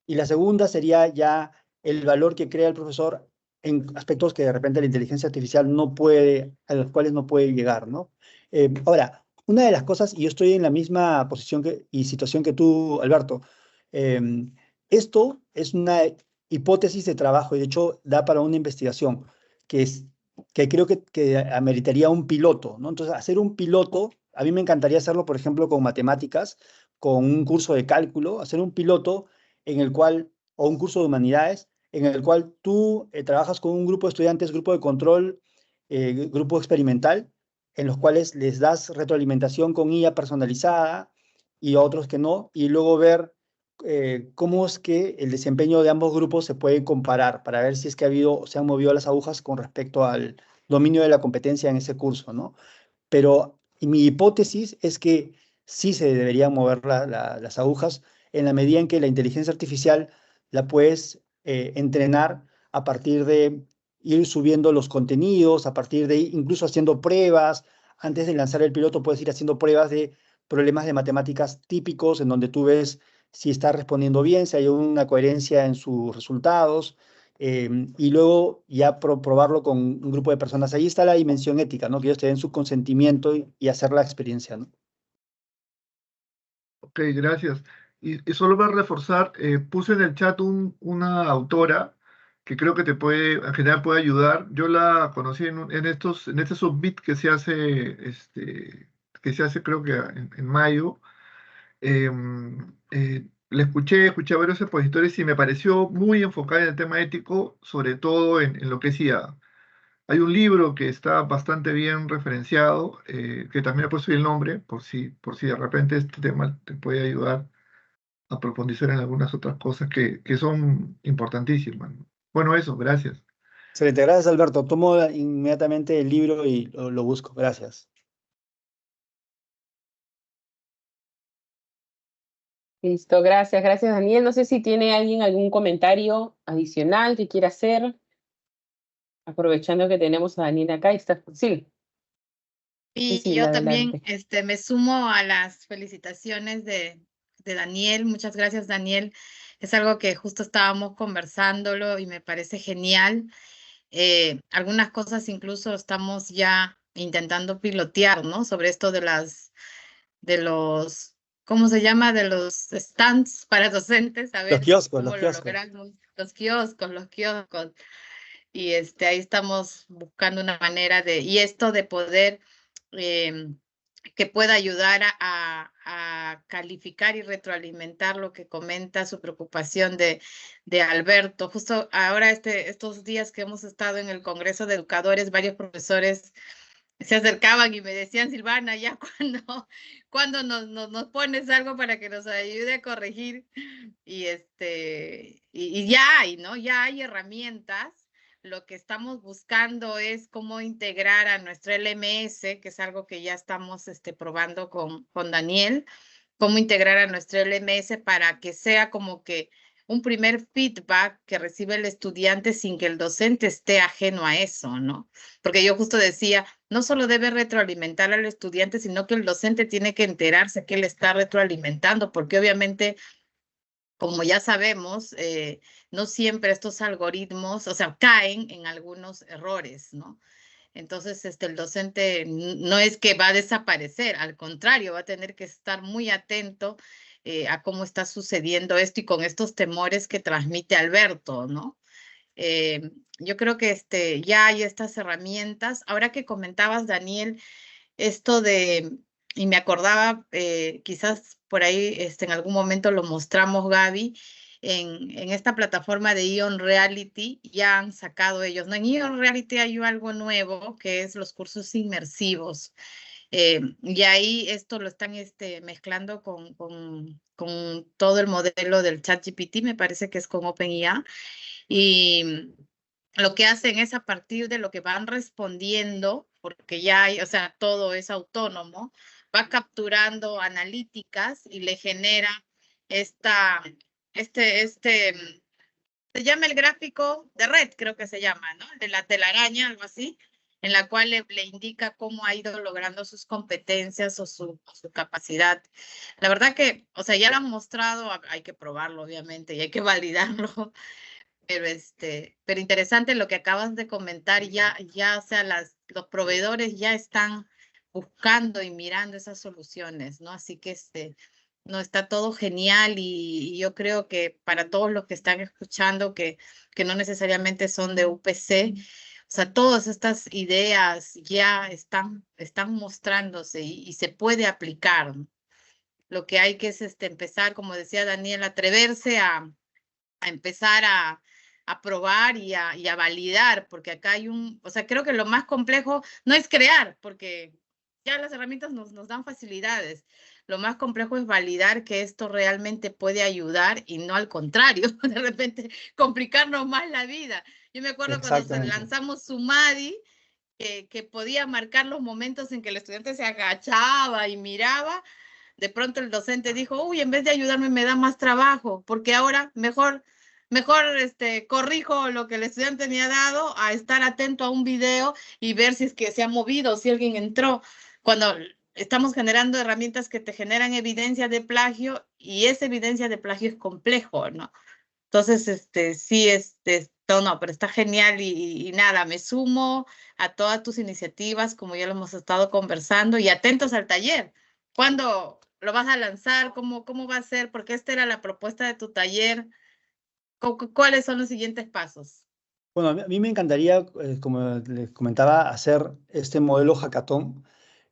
Y la segunda sería ya el valor que crea el profesor en aspectos que de repente la inteligencia artificial no puede, a los cuales no puede llegar, ¿no? Ahora, una de las cosas, y yo estoy en la misma posición y situación que tú, Alberto, esto es una hipótesis de trabajo y de hecho da para una investigación que, que creo que ameritaría un piloto, ¿no? Entonces, hacer un piloto, a mí me encantaría hacerlo, por ejemplo, con matemáticas, con un curso de cálculo, hacer un piloto en el cual, o un curso de humanidades, en el cual tú trabajas con un grupo de estudiantes, grupo de control, grupo experimental, en los cuales les das retroalimentación con IA personalizada y a otros que no, y luego ver cómo es que el desempeño de ambos grupos se puede comparar para ver si es que se han movido las agujas con respecto al dominio de la competencia en ese curso, ¿no? Pero mi hipótesis es que sí se deberían mover las agujas en la medida en que la inteligencia artificial la puedes entrenar a partir de ir subiendo los contenidos, a partir de incluso haciendo pruebas. Antes de lanzar el piloto puedes ir haciendo pruebas de problemas de matemáticas típicos en donde tú ves si está respondiendo bien, si hay una coherencia en sus resultados, y luego ya probarlo con un grupo de personas. Ahí está la dimensión ética, ¿no? Que ellos te den su consentimiento y hacer la experiencia, ¿no? Ok, gracias. Y solo para reforzar, puse en el chat una autora que creo que te puede, en general puede ayudar. Yo la conocí en este Summit que se hace creo que en mayo. Le escuché a varios expositores y me pareció muy enfocada en el tema ético, sobre todo en lo que decía. Hay un libro que está bastante bien referenciado, que también le he puesto el nombre, por si de repente este tema te puede ayudar a profundizar en algunas otras cosas que son importantísimas, ¿no? Bueno, eso, gracias. Excelente, gracias Alberto. Tomo inmediatamente el libro y lo busco. Gracias. Listo, gracias, gracias Daniel. No sé si tiene alguien algún comentario adicional que quiera hacer, aprovechando que tenemos a Daniel acá. Está, sí, Y yo también me sumo a las felicitaciones de Daniel. Muchas gracias, Daniel. Es algo que justo estábamos conversándolo y me parece genial. Algunas cosas incluso estamos ya intentando pilotear, ¿no? Sobre esto de los, ¿cómo se llama? De los stands para docentes, a Los ver kioscos, cómo los lo kioscos. logramos. Los kioscos. Y ahí estamos buscando una manera y esto de poder que pueda ayudar a calificar y retroalimentar lo que comenta su preocupación de Alberto. Justo ahora, estos días que hemos estado en el Congreso de Educadores, varios profesores se acercaban y me decían, Silvana, ya cuando nos pones algo para que nos ayude a corregir. Y ya hay, ¿no? Ya hay herramientas. Lo que estamos buscando es cómo integrar a nuestro LMS, que es algo que ya estamos probando con Daniel, cómo integrar a nuestro LMS para que sea como que un primer feedback que recibe el estudiante sin que el docente esté ajeno a eso, ¿no? Porque yo justo decía, no solo debe retroalimentar al estudiante, sino que el docente tiene que enterarse que él está retroalimentando, porque obviamente, como ya sabemos, no siempre estos algoritmos, o sea, caen en algunos errores, ¿no? Entonces, el docente no es que va a desaparecer, al contrario, va a tener que estar muy atento a cómo está sucediendo esto y con estos temores que transmite Alberto, ¿no? Yo creo que ya hay estas herramientas. Ahora que comentabas, Daniel, esto y me acordaba, quizás por ahí en algún momento lo mostramos, Gaby, en esta plataforma de Ion Reality ya han sacado ellos, ¿no? En Ion Reality hay algo nuevo que es los cursos inmersivos. Y ahí esto lo están mezclando con todo el modelo del ChatGPT, me parece que es con OpenAI. Y lo que hacen es a partir de lo que van respondiendo, porque ya hay, o sea, todo es autónomo, va capturando analíticas y le genera esta, se llama el gráfico de red, creo que se llama, ¿no? De la telaraña, algo así, en la cual le indica cómo ha ido logrando sus competencias o su capacidad. La verdad que, o sea, ya lo han mostrado, hay que probarlo, obviamente, y hay que validarlo, pero interesante lo que acabas de comentar, ya, o sea, los proveedores ya están buscando y mirando esas soluciones, ¿no? Así que no, está todo genial y yo creo que para todos los que están escuchando que no necesariamente son de UPC, o sea, todas estas ideas ya están mostrándose y se puede aplicar, ¿no? Lo que hay que es empezar, como decía Daniel, atreverse a empezar a probar y a validar, porque acá hay o sea, creo que lo más complejo no es crear, porque ya las herramientas nos dan facilidades. Lo más complejo es validar que esto realmente puede ayudar y no al contrario, de repente complicarnos más la vida. Yo me acuerdo cuando lanzamos Sumadi, que podía marcar los momentos en que el estudiante se agachaba y miraba. De pronto el docente dijo, uy, en vez de ayudarme me da más trabajo, porque ahora mejor corrijo lo que el estudiante me ha dado a estar atento a un video y ver si es que se ha movido, si alguien entró. Cuando estamos generando herramientas que te generan evidencia de plagio y esa evidencia de plagio es complejo, ¿no? Entonces, sí, no, pero está genial y nada, me sumo a todas tus iniciativas, como ya lo hemos estado conversando, y atentos al taller. ¿Cuándo lo vas a lanzar? ¿Cómo va a ser? Porque esta era la propuesta de tu taller. ¿Cuáles son los siguientes pasos? Bueno, a mí me encantaría, como les comentaba, hacer este modelo hackathon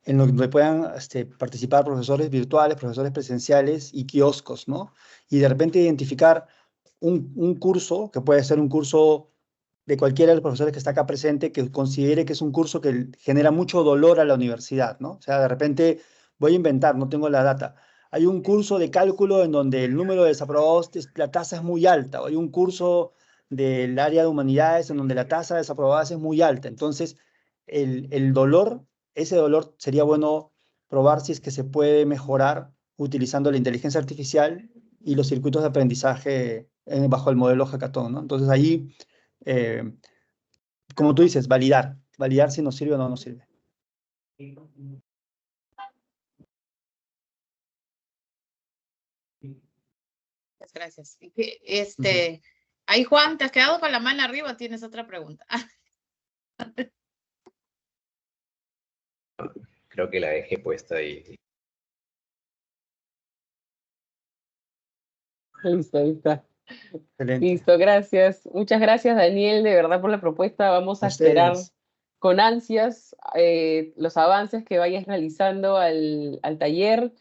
en donde puedan participar profesores virtuales, profesores presenciales y kioscos, ¿no? Y de repente identificar un curso, que puede ser un curso de cualquiera de los profesores que está acá presente, que considere que es un curso que genera mucho dolor a la universidad, ¿no? O sea, de repente voy a inventar, no tengo la data. Hay un curso de cálculo en donde el número de desaprobados, la tasa es muy alta, o hay un curso del área de humanidades en donde la tasa de desaprobados es muy alta. Entonces, el dolor, ese dolor sería bueno probar si es que se puede mejorar utilizando la inteligencia artificial y los circuitos de aprendizaje bajo el modelo hackathon, ¿no? Entonces ahí, como tú dices, validar si nos sirve o no nos sirve. Muchas gracias. Ahí, Juan, ¿te has quedado con la mano arriba o tienes otra pregunta? Creo que la dejé puesta ahí. Listo. Excelente. Listo, gracias. Muchas gracias, Daniel, de verdad por la propuesta. Vamos a esperar con ansias los avances que vayas realizando al taller.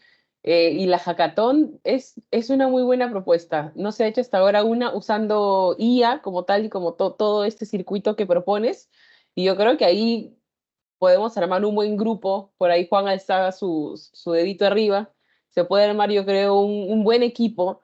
Y la hackathon es una muy buena propuesta. No se ha hecho hasta ahora una usando IA como tal y como todo este circuito que propones. Y yo creo que ahí podemos armar un buen grupo. Por ahí Juan alzaba su dedito arriba. Se puede armar, yo creo, un buen equipo.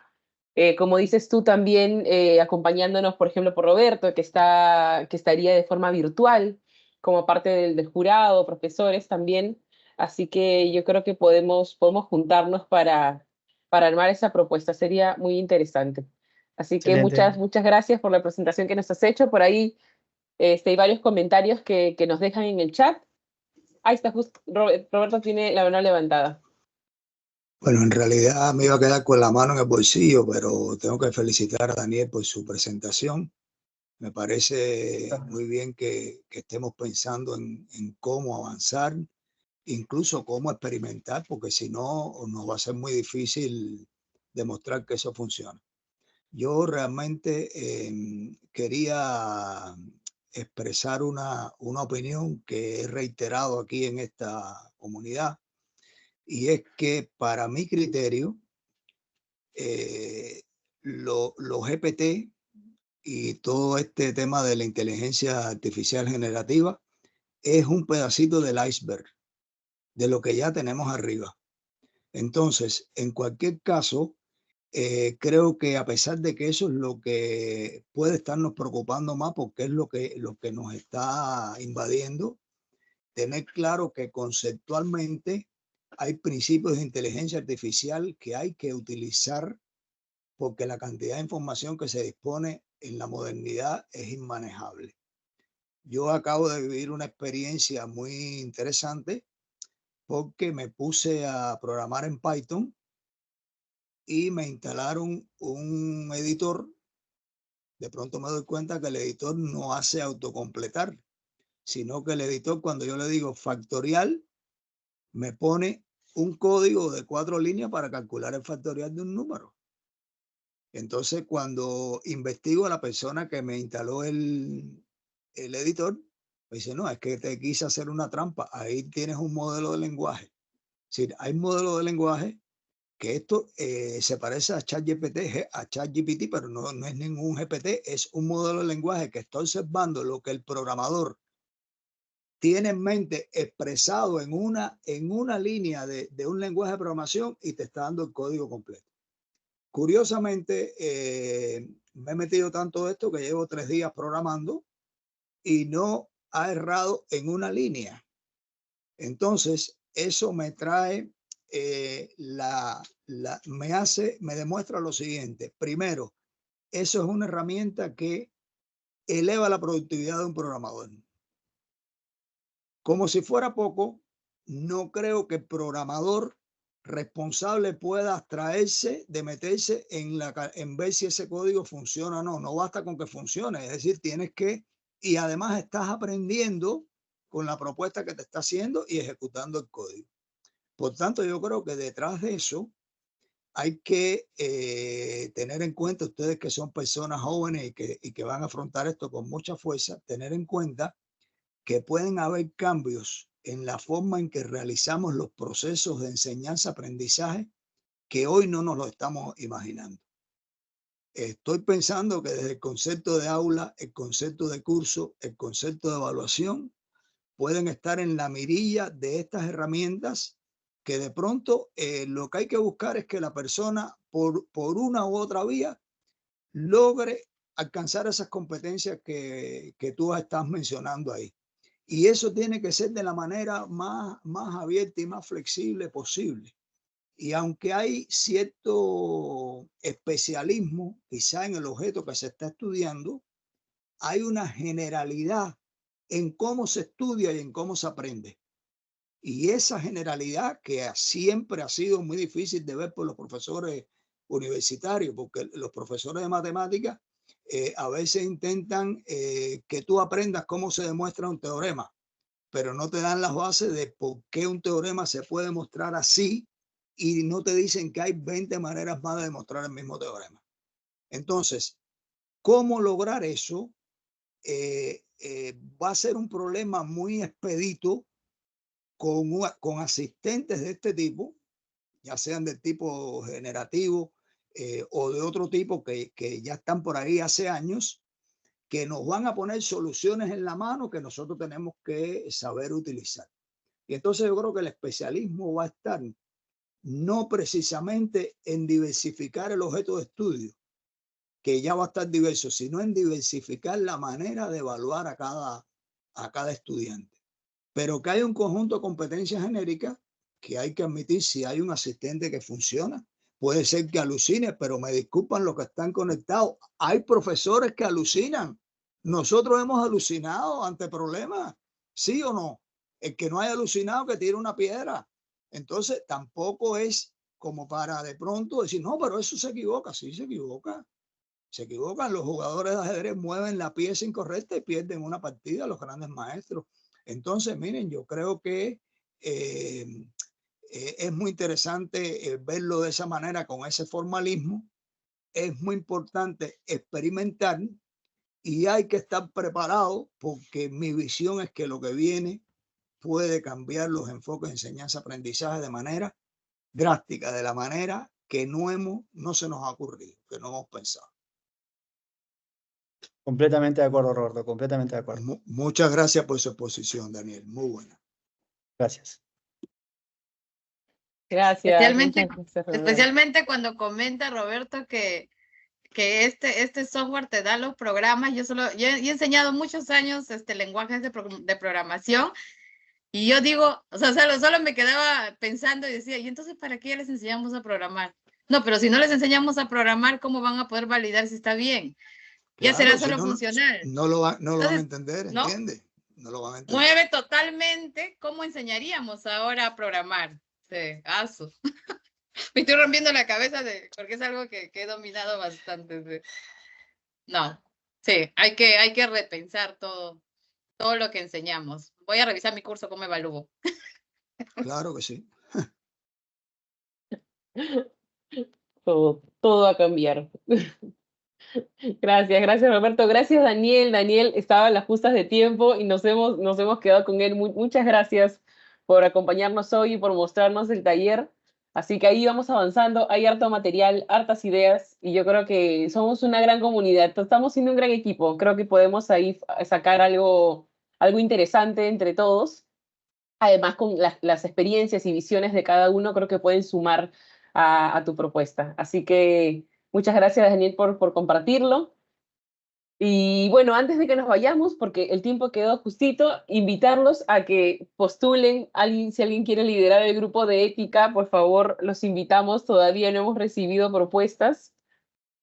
Como dices tú también, acompañándonos, por ejemplo, por Roberto, que estaría de forma virtual, como parte del jurado, profesores también. Así que yo creo que podemos juntarnos para armar esa propuesta. Sería muy interesante. Así que Excelente. muchas gracias por la presentación que nos has hecho. Por ahí hay varios comentarios que nos dejan en el chat. Ahí está, justo, Roberto tiene la mano levantada. Bueno, en realidad me iba a quedar con la mano en el bolsillo, pero tengo que felicitar a Daniel por su presentación. Me parece muy bien que estemos pensando en cómo avanzar, incluso cómo experimentar, porque si no, nos va a ser muy difícil demostrar que eso funciona. Yo realmente quería expresar una opinión que he reiterado aquí en esta comunidad, y es que para mi criterio, los GPT y todo este tema de la inteligencia artificial generativa es un pedacito del iceberg de lo que ya tenemos arriba. Entonces, en cualquier caso, creo que a pesar de que eso es lo que puede estarnos preocupando más, porque es lo que nos está invadiendo, tener claro que conceptualmente hay principios de inteligencia artificial que hay que utilizar, porque la cantidad de información que se dispone en la modernidad es inmanejable. Yo acabo de vivir una experiencia muy interesante porque me puse a programar en Python y me instalaron un editor. De pronto me doy cuenta que el editor no hace autocompletar, sino que el editor, cuando yo le digo factorial, me pone un código de 4 líneas para calcular el factorial de un número. Entonces, cuando investigo a la persona que me instaló el editor, me dice, no, es que te quise hacer una trampa. Ahí tienes un modelo de lenguaje. Es decir, hay modelo de lenguaje que esto se parece a ChatGPT, pero no es ningún GPT, es un modelo de lenguaje que está observando lo que el programador tiene en mente expresado en una línea de un lenguaje de programación y te está dando el código completo. Curiosamente, me he metido tanto esto que llevo 3 días programando y no ha errado en una línea. Entonces, eso me trae, me demuestra lo siguiente. Primero, eso es una herramienta que eleva la productividad de un programador. Como si fuera poco, no creo que el programador responsable pueda abstraerse de meterse en ver si ese código funciona o no. No basta con que funcione, es decir, tienes que, y además estás aprendiendo con la propuesta que te está haciendo y ejecutando el código. Por tanto, yo creo que detrás de eso hay que tener en cuenta, ustedes que son personas jóvenes y que van a afrontar esto con mucha fuerza, tener en cuenta que pueden haber cambios en la forma en que realizamos los procesos de enseñanza-aprendizaje que hoy no nos lo estamos imaginando. Estoy pensando que desde el concepto de aula, el concepto de curso, el concepto de evaluación, pueden estar en la mirilla de estas herramientas que de pronto lo que hay que buscar es que la persona por una u otra vía logre alcanzar esas competencias que tú estás mencionando ahí. Y eso tiene que ser de la manera más abierta y más flexible posible. Y aunque hay cierto especialismo, quizá en el objeto que se está estudiando, hay una generalidad en cómo se estudia y en cómo se aprende. Y esa generalidad que siempre ha sido muy difícil de ver por los profesores universitarios, porque los profesores de matemáticas a veces intentan que tú aprendas cómo se demuestra un teorema, pero no te dan las bases de por qué un teorema se puede mostrar así y no te dicen que hay 20 maneras más de demostrar el mismo teorema. Entonces, ¿cómo lograr eso? Va a ser un problema muy expedito con asistentes de este tipo, ya sean del tipo generativo o de otro tipo que ya están por ahí hace años, que nos van a poner soluciones en la mano que nosotros tenemos que saber utilizar. Y entonces yo creo que el especialismo va a estar no precisamente en diversificar el objeto de estudio, que ya va a estar diverso, sino en diversificar la manera de evaluar a cada estudiante. Pero que hay un conjunto de competencias genéricas que hay que admitir. Si hay un asistente que funciona, puede ser que alucine, pero me disculpan los que están conectados. Hay profesores que alucinan. Nosotros hemos alucinado ante problemas, ¿sí o no? El que no haya alucinado que tire una piedra. Entonces tampoco es como para de pronto decir, no, pero eso se equivoca. Sí, se equivoca. Se equivocan. Los jugadores de ajedrez mueven la pieza incorrecta y pierden una partida, los grandes maestros. Entonces, miren, yo creo que es muy interesante verlo de esa manera, con ese formalismo. Es muy importante experimentar y hay que estar preparado, porque mi visión es que lo que viene puede cambiar los enfoques de enseñanza-aprendizaje de manera drástica, de la manera que no se nos ha ocurrido, que no hemos pensado. Completamente de acuerdo, Roberto, completamente de acuerdo. Muchas gracias por su exposición, Daniel. Muy buena. Gracias. Gracias. Especialmente, muchas gracias, Roberto. especialmente cuando comenta Roberto que este software te da los programas. Yo he enseñado muchos años lenguajes de programación y yo digo, o sea, solo me quedaba pensando y decía, ¿y entonces para qué les enseñamos a programar? No, pero si no les enseñamos a programar, ¿cómo van a poder validar si está bien? Ya Claro, será si solo no, funcional. No lo van a Entonces, entender, ¿no? ¿entiendes? No lo van a entender. Mueve totalmente cómo enseñaríamos ahora a programar. Sí, asu. Me estoy rompiendo la cabeza porque es algo que he dominado bastante. Sí. No, sí, hay que repensar todo lo que enseñamos. Voy a revisar mi curso, cómo evalúo. Claro que sí. Todo va a cambiar. Gracias Roberto. Gracias Daniel. Daniel estaba a las justas de tiempo y nos hemos quedado con él. Muchas gracias por acompañarnos hoy y por mostrarnos el taller. Así que ahí vamos avanzando. Hay harto material, hartas ideas y yo creo que somos una gran comunidad. Estamos siendo un gran equipo. Creo que podemos ahí sacar algo interesante entre todos. Además, con las experiencias y visiones de cada uno, creo que pueden sumar a tu propuesta. Así que muchas gracias, Daniel, por compartirlo. Y bueno, antes de que nos vayamos, porque el tiempo quedó justito, invitarlos a que postulen. Si alguien quiere liderar el grupo de ética, por favor, los invitamos. Todavía no hemos recibido propuestas.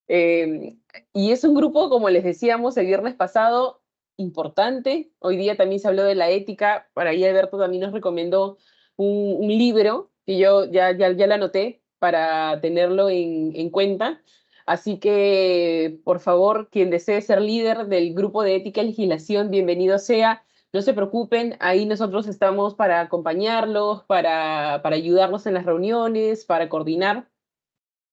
Y es un grupo, como les decíamos el viernes pasado, importante. Hoy día también se habló de la ética. Para ahí Alberto también nos recomendó un libro que yo ya lo anoté para tenerlo en cuenta. Así que, por favor, quien desee ser líder del grupo de ética y legislación, bienvenido sea. No se preocupen, ahí nosotros estamos para acompañarlos, para ayudarlos en las reuniones, para coordinar.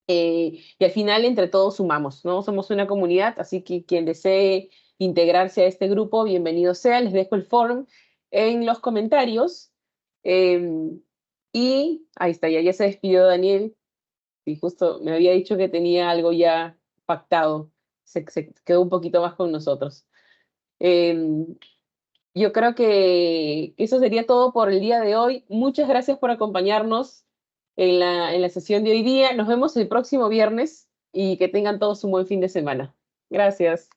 Y al final entre todos sumamos, ¿no? Somos una comunidad, así que quien desee integrarse a este grupo, bienvenido sea. Les dejo el form en los comentarios. Y ahí está, ya se despidió Daniel. Y justo me había dicho que tenía algo ya pactado. Se quedó un poquito más con nosotros. Yo creo que eso sería todo por el día de hoy. Muchas gracias por acompañarnos en la sesión de hoy día. Nos vemos el próximo viernes y que tengan todos un buen fin de semana. Gracias.